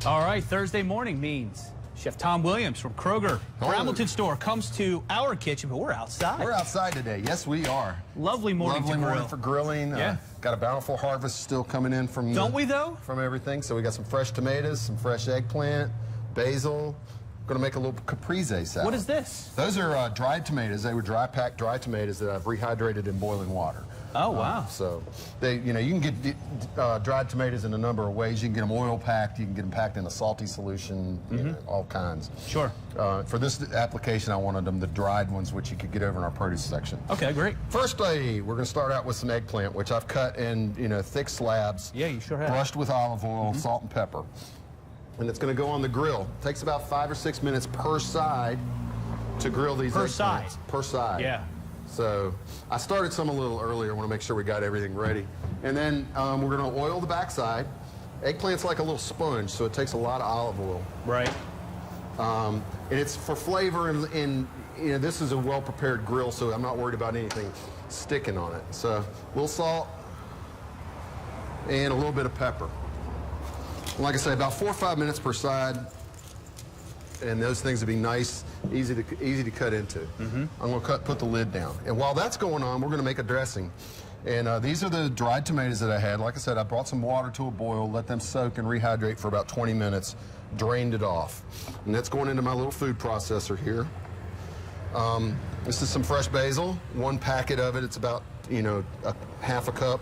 All right, Thursday morning means Chef Tom Williams from Kroger, Hamilton store, comes to our kitchen, but we're outside. We're outside today. Yes, we are. Lovely morning to grill. Lovely morning for grilling. Yeah. Got a bountiful harvest still coming in from Don't we, though? From everything. So we got some fresh tomatoes, some fresh eggplant, basil. Going to make a little Caprese salad. What is this? Those are dried tomatoes. They were dry-packed dry tomatoes that I've rehydrated in boiling water. Oh, wow. So they, you can get dried tomatoes in a number of ways. You can get them oil packed. You can get them packed in a salty solution. You know, all kinds. Sure. For this application, I wanted them the dried ones, which you could get over in our produce section. Okay, great. Firstly, we're going to start out with some eggplant, which I've cut in thick slabs. Yeah, you sure have. Brushed with olive oil, salt, and pepper. And it's going to go on the grill. It takes about 5 or 6 minutes per side to grill these Per eggplants. side? Per side. Yeah. So I started some a little earlier. I want to make sure we got everything ready. And then we're going to oil the backside. Eggplant's like a little sponge, so it takes a lot of olive oil. Right. And it's for flavor, and this is a well-prepared grill, so I'm not worried about anything sticking on it. So a little salt and a little bit of pepper. Like I say, about 4 or 5 minutes per side, and those things will be nice, easy to cut into. I'm going to put the lid down. And while that's going on, we're going to make a dressing. And these are the dried tomatoes that I had. Like I said, I brought some water to a boil, let them soak and rehydrate for about 20 minutes, drained it off. And that's going into my little food processor here. This is some fresh basil, 1 packet of it. It's about, half a cup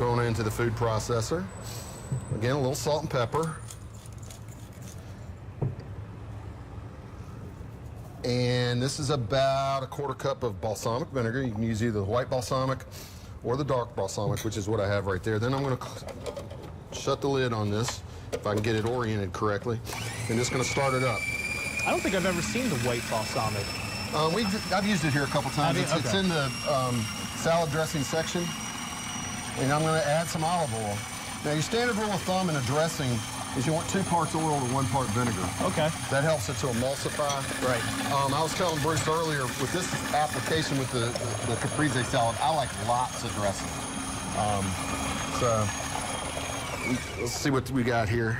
going into the food processor. Again, a little salt and pepper. And this is about a 1/4 cup of balsamic vinegar. You can use either the white balsamic or the dark balsamic, which is what I have right there. Then I'm going to shut the lid on this, if I can get it oriented correctly. I'm just going to start it up. I don't think I've ever seen the white balsamic. I've used it here a couple times. Okay. It's in the salad dressing section. And I'm going to add some olive oil. Now, your standard rule of thumb in a dressing is you want 2 parts oil to 1 part vinegar. Okay. That helps it to emulsify. Right. I was telling Bruce earlier, with this application with the Caprese salad, I like lots of dressing. So, let's see what we got here.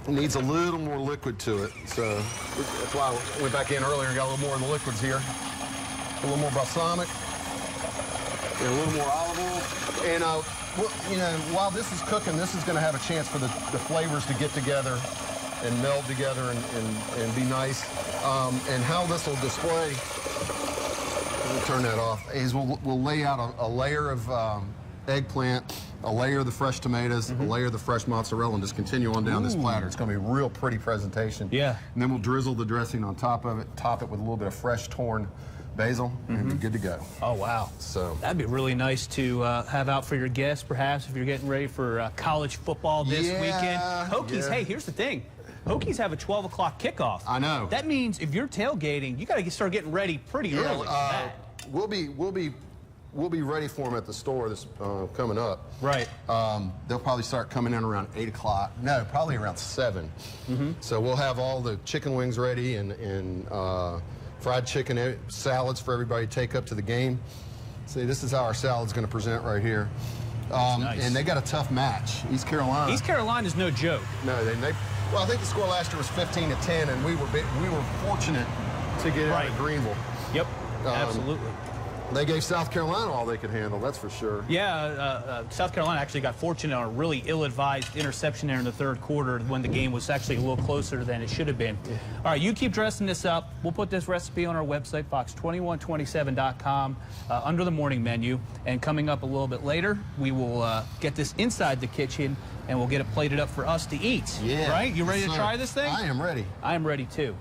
It needs a little more liquid to it. So, that's why I went back in earlier and got a little more of the liquids here. A little more balsamic. And a little more olive oil. And, while this is cooking, this is going to have a chance for the flavors to get together and meld together and be nice. And how this will display, let me turn that off, is we'll lay out a layer of eggplant, a layer of the fresh tomatoes, a layer of the fresh mozzarella, and just continue on down this platter. It's going to be a real pretty presentation. Yeah. And then we'll drizzle the dressing on top of it, top it with a little bit of fresh torn basil, and be good to go. Oh, wow. So that'd be really nice to have out for your guests, perhaps, if you're getting ready for college football this weekend. Hokies, hey, here's the thing. Hokies have a 12 o'clock kickoff. I know. That means if you're tailgating, you got to start getting ready pretty early for that. We'll be ready for them at the store this coming up. Right. They'll probably start coming in around 8 o'clock. No, probably around 7. So we'll have all the chicken wings ready and fried chicken salads for everybody to take up to the game. See, this is how our salad's going to present right here. Nice. And they got a tough match, East Carolina. East Carolina's no joke. No, well, I think the score last year was 15-10, and we were fortunate to get it out of Greenville. Yep, absolutely. They gave South Carolina all they could handle, that's for sure. Yeah, South Carolina actually got fortunate on a really ill-advised interception there in the 3rd quarter when the game was actually a little closer than it should have been. Yeah. All right, you keep dressing this up. We'll put this recipe on our website, fox2127.com, under the morning menu. And coming up a little bit later, we will get this inside the kitchen, and we'll get it plated up for us to eat. Yeah. Right? You ready to try this thing? I am ready. I am ready, too.